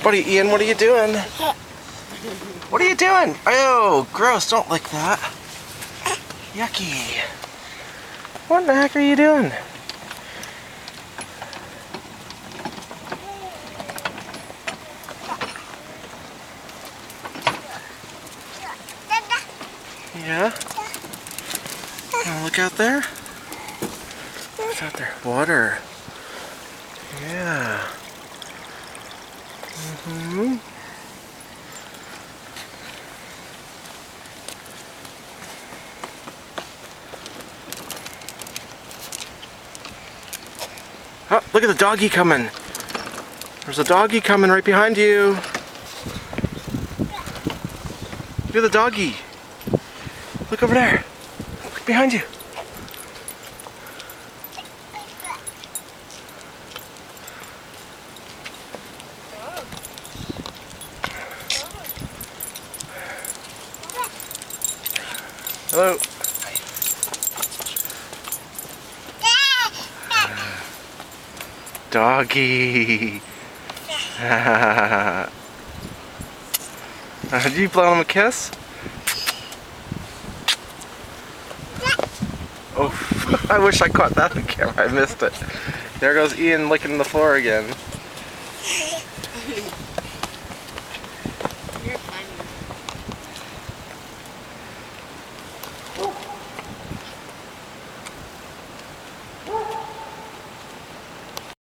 Buddy Ian, what are you doing? What are you doing? Oh, gross, don't lick that. Yucky. What in the heck are you doing? Yeah? Look out there. What's out there? Water. Yeah. Mm-hmm. Oh, look at the doggy coming. There's a doggy coming right behind you. Look at the doggy. Look over there. Look behind you. Hello. Doggy. Did you blow him a kiss? Oh, I wish I caught that on camera. I missed it. There goes Ian licking the floor again.